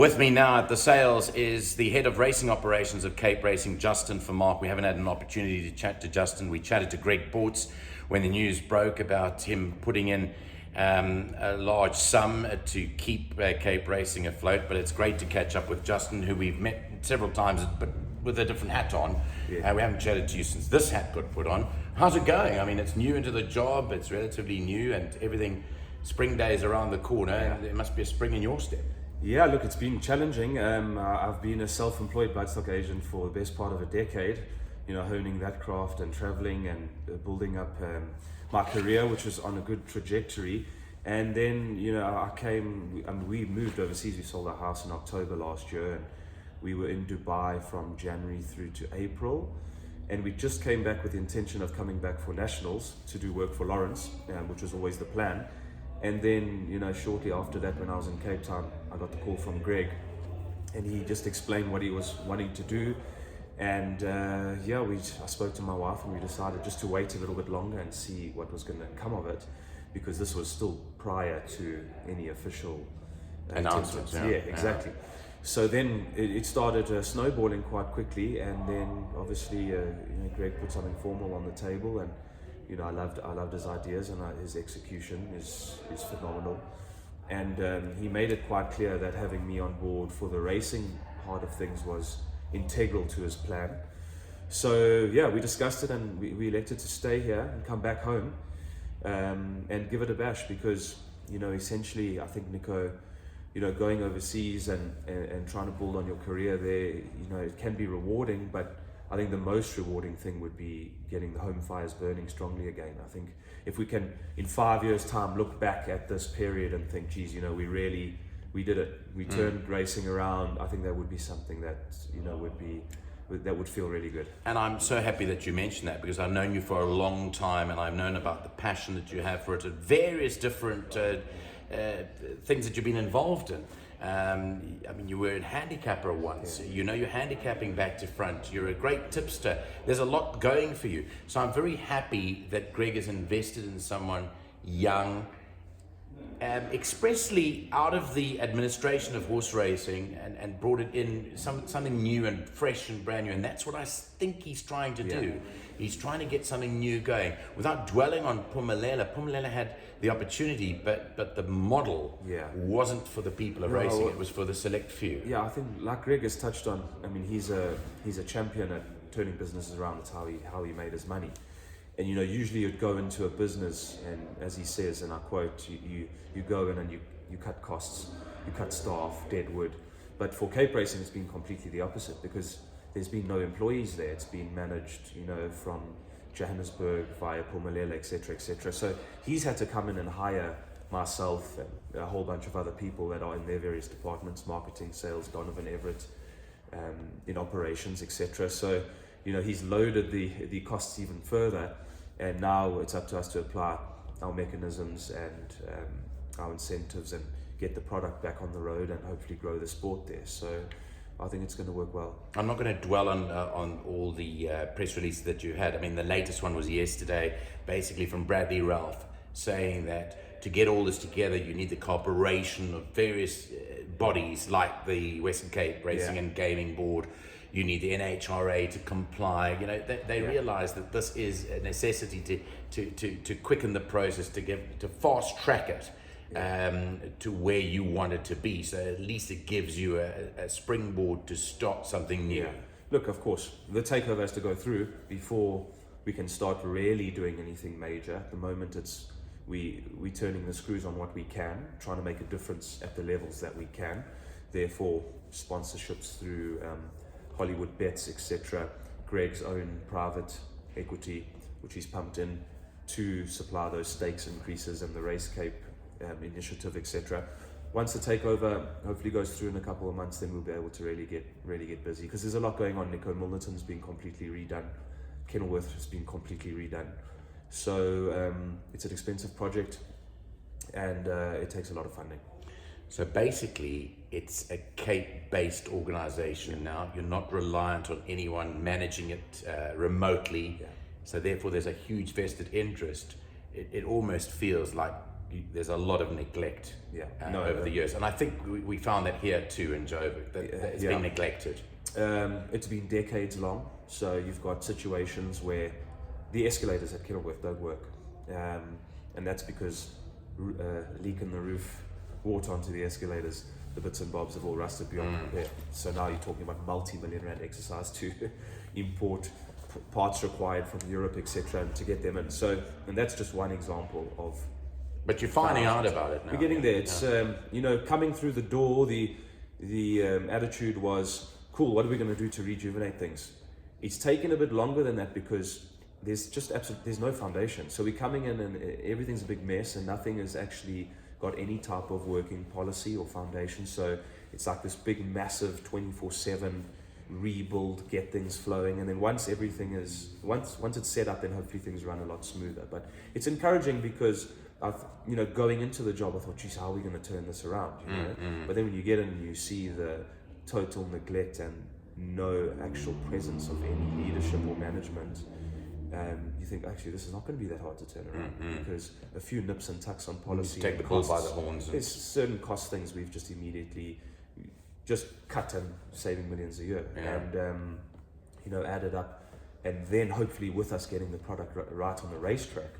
With me now at the sales is the head of racing operations of Cape Racing, Justin Vermaak. We haven't had an opportunity to chat to Justin. We chatted to Greg Bortz when the news broke about him putting in a large sum to keep Cape Racing afloat. But it's great to catch up with Justin, who we've met several times, but with a different hat on. Yeah. We haven't chatted to you since this hat got put on. How's it going? I mean, it's new into the job. It's relatively new, and everything. Spring day is around the corner, and there must be a spring in your step. Yeah, look, it's been challenging. I've been a self-employed bloodstock agent for the best part of a decade, honing that craft and traveling and building up my career, which was on a good trajectory. And then, we moved overseas. We sold our house in October last year, and we were in Dubai from January through to April. And we just came back with the intention of coming back for nationals to do work for Lawrence, which was always the plan. And then, shortly after that, when I was in Cape Town, I got the call from Greg, and he just explained what he was wanting to do. And I spoke to my wife, and we decided just to wait a little bit longer and see what was going to come of it, because this was still prior to any official announcements. Yeah, exactly. So then it started snowballing quite quickly, and then obviously Greg put something formal on the table, and I loved his ideas, and his execution is phenomenal. And he made it quite clear that having me on board for the racing part of things was integral to his plan. So we discussed it, and we elected to stay here and come back home and give it a bash, because essentially I think, Nico, going overseas and trying to build on your career there, it can be rewarding, but I think the most rewarding thing would be getting the home fires burning strongly again. I think if we can, in 5 years' time, look back at this period and think, geez, we did it. We turned racing around. I think that would be something that, that would feel really good. And I'm so happy that you mentioned that, because I've known you for a long time, and I've known about the passion that you have for it at various different things that you've been involved in. You were a handicapper once. Yeah. You're handicapping back to front. You're a great tipster. There's a lot going for you. So I'm very happy that Greg has invested in someone young, expressly out of the administration of horse racing, and brought it in something new and fresh and brand new. And that's what I think he's trying to do. He's trying to get something new going without dwelling on Phumelela. Phumelela had the opportunity, but the model wasn't for the people of racing. It was for the select few. Yeah, I think, like Greg has touched on, he's a champion at turning businesses around. That's how he made his money. And usually you'd go into a business, and as he says, and I quote, you go in and you cut costs, you cut staff, dead wood. But for Cape Racing, it's been completely the opposite, because there's been no employees there. It's been managed, from Johannesburg via Phumelela, etc., etc. So he's had to come in and hire myself and a whole bunch of other people that are in their various departments: marketing, sales, Donovan Everett, in operations, etc. So he's loaded the costs even further, and now it's up to us to apply our mechanisms and our incentives and get the product back on the road and hopefully grow the sport there. So I think it's going to work well. I'm not going to dwell on all the press releases that you had. The latest one was yesterday, basically from Bradley Ralph, saying that to get all this together, you need the cooperation of various bodies like the Western Cape Racing and Gaming Board. You need the NHRA to comply. They realize that this is a necessity to quicken the process, to fast track it to where you want it to be. So at least it gives you a springboard to start something new. Yeah. Look, of course, the takeover has to go through before we can start really doing anything major. At the moment, it's we turning the screws on what we can, trying to make a difference at the levels that we can. Therefore, sponsorships through Hollywood Bets, etc. Greg's own private equity, which he's pumped in to supply those stakes increases and the Race Cape initiative, etc. Once the takeover hopefully goes through in a couple of months, then we'll be able to really get busy, because there's a lot going on. Nico, Milnerton's been completely redone. Kenilworth has been completely redone. So it's an expensive project, and it takes a lot of funding. So basically, it's a Cape-based organization now. You're not reliant on anyone managing it remotely. So therefore, there's a huge vested interest. It almost feels like there's a lot of neglect over the years, and I think we found that here too in Joburg, that it's been neglected. It's been decades long. So you've got situations where the escalators at Kenilworth don't work, and that's because leak in the roof, water onto the escalators, the bits and bobs have all rusted beyond repair. So now you're talking about multi-million rand exercise to import parts required from Europe, etc., and to get them in. So, and that's just one example of. But you're finding out about it now. We're getting there. It's coming through the door. The attitude was, cool. What are we going to do to rejuvenate things? It's taken a bit longer than that because there's no foundation. So we're coming in and everything's a big mess, and nothing has actually got any type of working policy or foundation. So it's like this big, massive 24/7 rebuild, get things flowing, and then once it's set up, then hopefully things run a lot smoother. But it's encouraging because going into the job, I thought, geez, how are we going to turn this around? But then when you get in and you see the total neglect and no actual presence of any leadership or management, you think actually this is not going to be that hard to turn around because a few nips and tucks on policy, take the bull by the horns. There's certain cost things we've just immediately just cut and saving millions a year, and added up, and then hopefully with us getting the product right on the racetrack,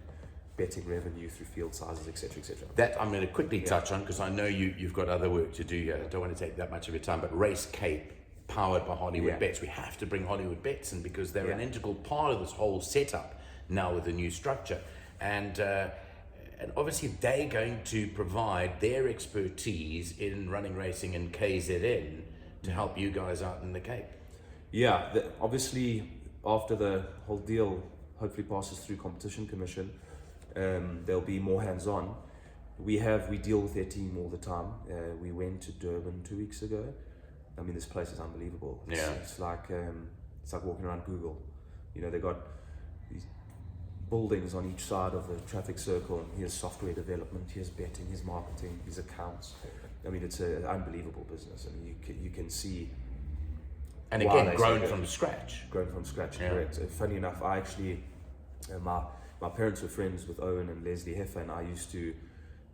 betting revenue through field sizes, etc., etc. That I'm going to quickly touch on because I know you've got other work to do here. I don't want to take that much of your time, but Race Cape, powered by Hollywood Bets. We have to bring Hollywood Bets in because they're an integral part of this whole setup now with the new structure, and obviously they're going to provide their expertise in running racing in KZN to help you guys out in the Cape. Yeah, obviously after the whole deal hopefully passes through Competition Commission, there'll be more hands-on. We deal with their team all the time. We went to Durban 2 weeks ago. I mean, this place is unbelievable. It's like walking around Google. They got these buildings on each side of the traffic circle, and here's software development, here's betting, here's marketing, here's accounts. I mean, it's an unbelievable business. I mean, you can see. And again, grown from scratch. Grown from scratch, correct. Funny enough, I actually, my parents were friends with Owen and Leslie Heffer, and I used to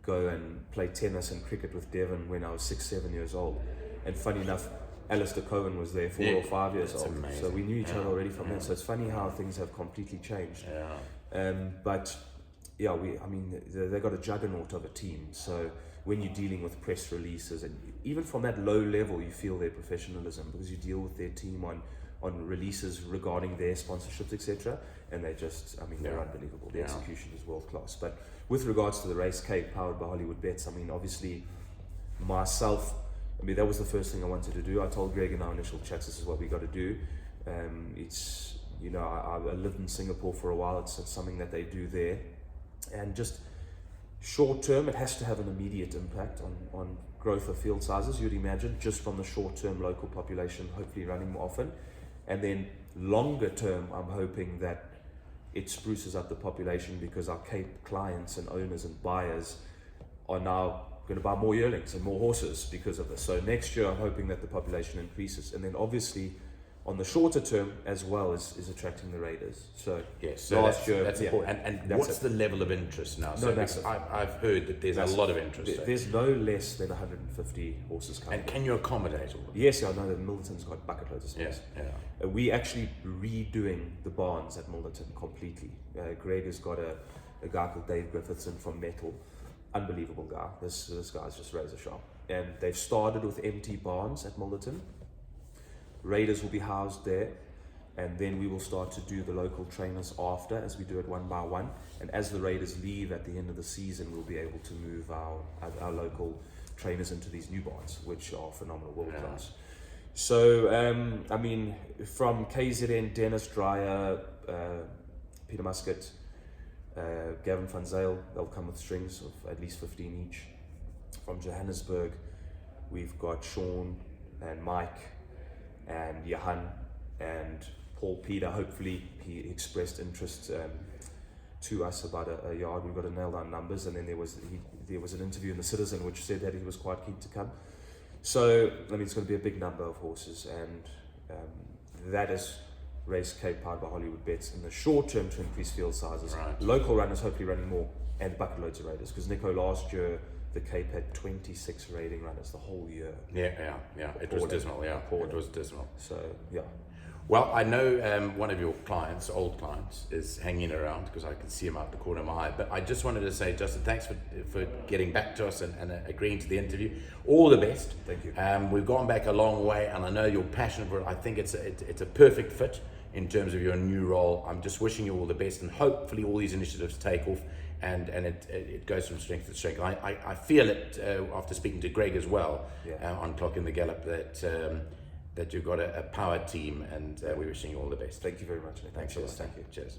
go and play tennis and cricket with Devon when I was 6-7 years old. And funny enough, Alistair Cohen was there 4 or 5 years old. Amazing. So we knew each other already from then. So it's funny how things have completely changed. But they got a juggernaut of a team. So when you're dealing with press releases, and even from that low level, you feel their professionalism because you deal with their team on releases regarding their sponsorships, etc. And they're unbelievable. The execution is world class. But with regards to the Race Cape powered by Hollywood Bets, I mean, obviously myself, that was the first thing I wanted to do. I told Greg in our initial chats, this is what we got to do. I lived in Singapore for a while. It's something that they do there. And just short term, it has to have an immediate impact on growth of field sizes, you'd imagine, just from the short term local population, hopefully running more often. And then longer term, I'm hoping that it spruces up the population because our Cape clients and owners and buyers are now going to buy more yearlings and more horses because of this. So next year, I'm hoping that the population increases. And then obviously, on the shorter term as well is attracting the raiders. So yes, so that's important. And what's the level of interest now? So I've heard that there's a lot of interest. There's no less than 150 horses coming. And can you accommodate all of them? Yes, I know that Milnerton's got bucket loads of space. We actually redoing the barns at Milnerton completely. Greg has got a guy called Dave Griffithson from Metal. Unbelievable guy. This guy's just razor sharp. And they've started with empty barns at Milnerton. Raiders will be housed there, and then we will start to do the local trainers after, as we do it one by one. And as the Raiders leave at the end of the season, we'll be able to move our local trainers into these new barns, which are phenomenal, world class. So, from KZN, Dennis Dreyer, Peter Muscat, Gavin van Zyl, they'll come with strings of at least 15 each. From Johannesburg, we've got Sean and Mike and Johan and Paul Peter. Hopefully he expressed interest to us about a yard. We've got to nail down numbers, and then there was an interview in the Citizen which said that he was quite keen to come. So it's going to be a big number of horses, and that is Race Cape powered by Hollywood Bets in the short term to increase field sizes. Local runners hopefully running more and bucket loads of raiders. Because Nico, last year the Cape had 26 raiding runners the whole year. Yeah. It was dismal. Yeah, it was dismal. So yeah. Well, I know one of your clients, old clients, is hanging around because I can see him out the corner of my eye. But I just wanted to say, Justin, thanks for getting back to us and agreeing to the interview. All the best. Thank you. We've gone back a long way, and I know you're passionate for it. I think it's a perfect fit in terms of your new role. I'm just wishing you all the best, and hopefully all these initiatives take off and it goes from strength to strength. I feel it after speaking to Greg as well on Clock in the Gallop that you've got a power team, and we're wishing you all the best. Thank you very much. Thanks a lot. Thank you. Cheers.